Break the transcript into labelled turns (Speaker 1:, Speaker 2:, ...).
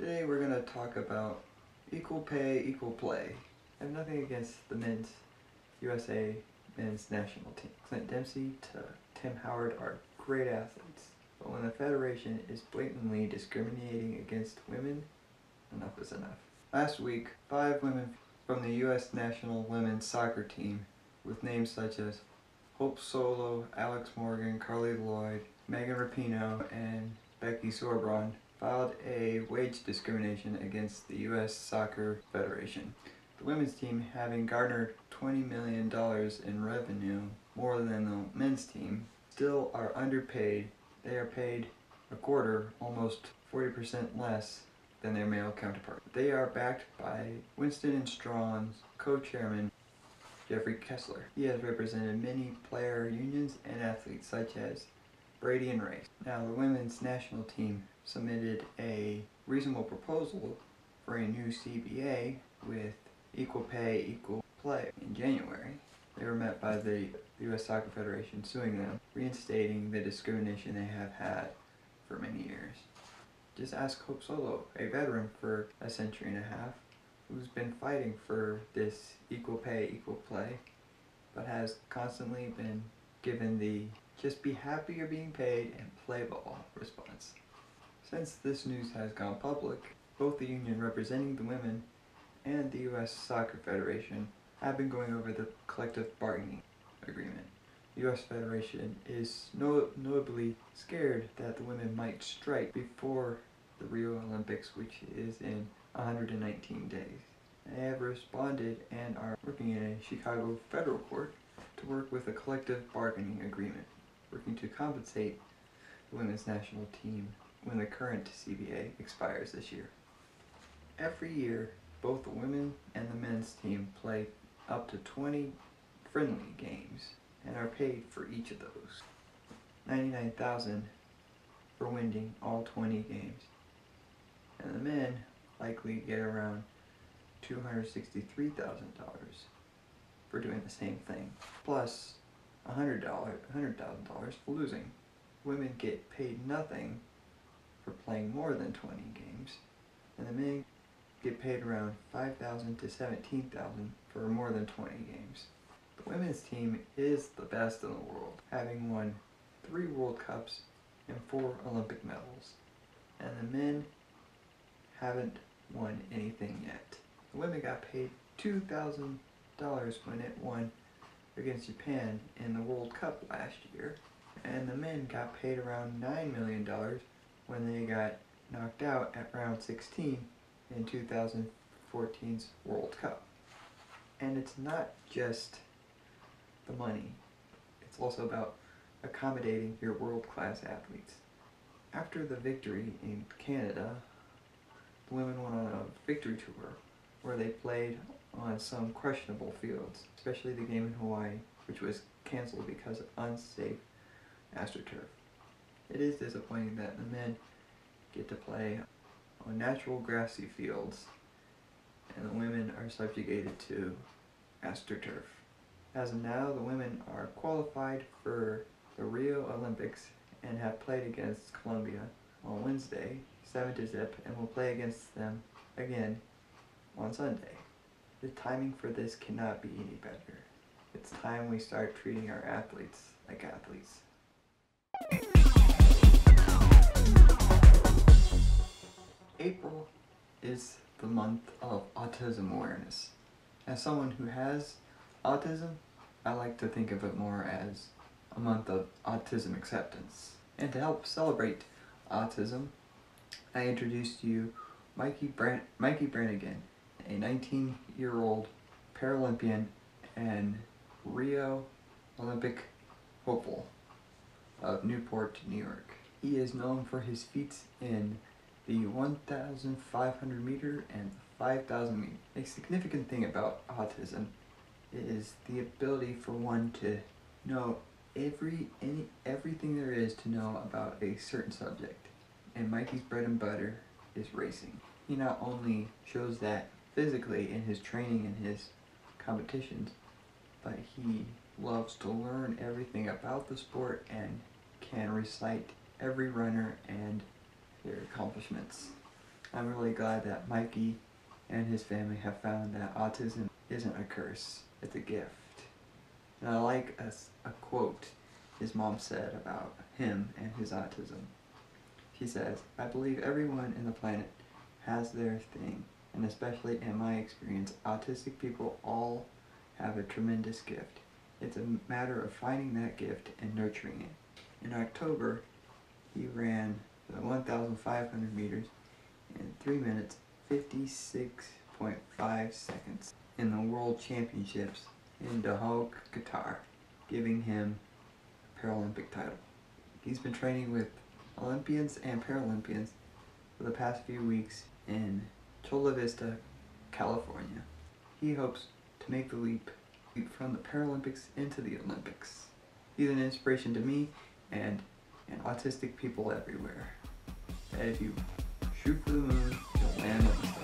Speaker 1: Today we're going to talk about equal pay, equal play. I have nothing against the men's USA men's national team. Clint Dempsey to Tim Howard are great athletes, but when the federation is blatantly discriminating against women, enough is enough. Last week, 5 women from the U.S. national women's soccer team with names such as Hope Solo, Alex Morgan, Carly Lloyd, Megan Rapinoe, and Becky Sorbron filed a wage discrimination against the U.S. Soccer Federation. The women's team, having garnered $20 million in revenue, more than the men's team, still are underpaid. They are paid a quarter, almost 40% less than their male counterparts. They are backed by Winston & Strawn's co-chairman, Jeffrey Kessler. He has represented many player unions and athletes such as Brady and Race. Now, the women's national team submitted a reasonable proposal for a new CBA with equal pay, equal play in January. They were met by the U.S. Soccer Federation suing them, reinstating the discrimination they have had for many years. Just ask Hope Solo, a veteran for a century and a half, who's been fighting for this equal pay, equal play, but has constantly been given the just be happy you're being paid and play ball response. Since this news has gone public, both the union representing the women and the U.S. Soccer Federation have been going over the collective bargaining agreement. The U.S. Federation is notably scared that the women might strike before the Rio Olympics, which is in 119 days. They have responded and are working in a Chicago federal court to work with a collective bargaining agreement, working to compensate the women's national team when the current CBA expires this year. Every year, both the women and the men's team play up to 20 friendly games and are paid for each of those. $99,000 for winning all 20 games. And the men likely get around $263,000 for doing the same thing, plus $100,000 for losing. Women get paid nothing for playing more than 20 games, and the men get paid around $5,000 to $17,000 for more than 20 games. The women's team is the best in the world, having won 3 World Cups and 4 Olympic medals, and the men haven't won anything yet. The women got paid $2,000 when it won against Japan in the World Cup last year, and the men got paid around $9 million when they got knocked out at round 16 in 2014's World Cup. And it's not just the money, it's also about accommodating your world-class athletes. After the victory in Canada, the women went on a victory tour where they played on some questionable fields, especially the game in Hawaii, which was canceled because of unsafe AstroTurf. It is disappointing that the men get to play on natural grassy fields and the women are subjugated to AstroTurf. As of now, the women are qualified for the Rio Olympics and have played against Colombia on Wednesday, 7-0, and will play against them again on Sunday. The timing for this cannot be any better. It's time we start treating our athletes like athletes. April is the month of autism awareness. As someone who has autism, I like to think of it more as a month of autism acceptance. And to help celebrate autism, I introduced to you Mikey Brannigan, a 19-year-old Paralympian and Rio Olympic hopeful of Newport, New York. He is known for his feats in the 1,500 meter and 5,000 meter. A significant thing about autism is the ability for one to know everything there is to know about a certain subject. And Mikey's bread and butter is racing. He not only shows that physically in his training and his competitions, but he loves to learn everything about the sport and can recite every runner and their accomplishments. I'm really glad that Mikey and his family have found that autism isn't a curse, it's a gift. And I like a quote his mom said about him and his autism. She says, "I believe everyone in the planet has their thing, and especially in my experience, autistic people all have a tremendous gift. It's a matter of finding that gift and nurturing it." In October, he ran the 1,500 meters in 3 minutes 56.5 seconds in the World Championships in Doha, Qatar, giving him a Paralympic title. He's been training with Olympians and Paralympians for the past few weeks in Chula Vista, California. He hopes to make the leap from the Paralympics into the Olympics. He's an inspiration to me and autistic people everywhere. And if you shoot for the moon, you'll land on the stars.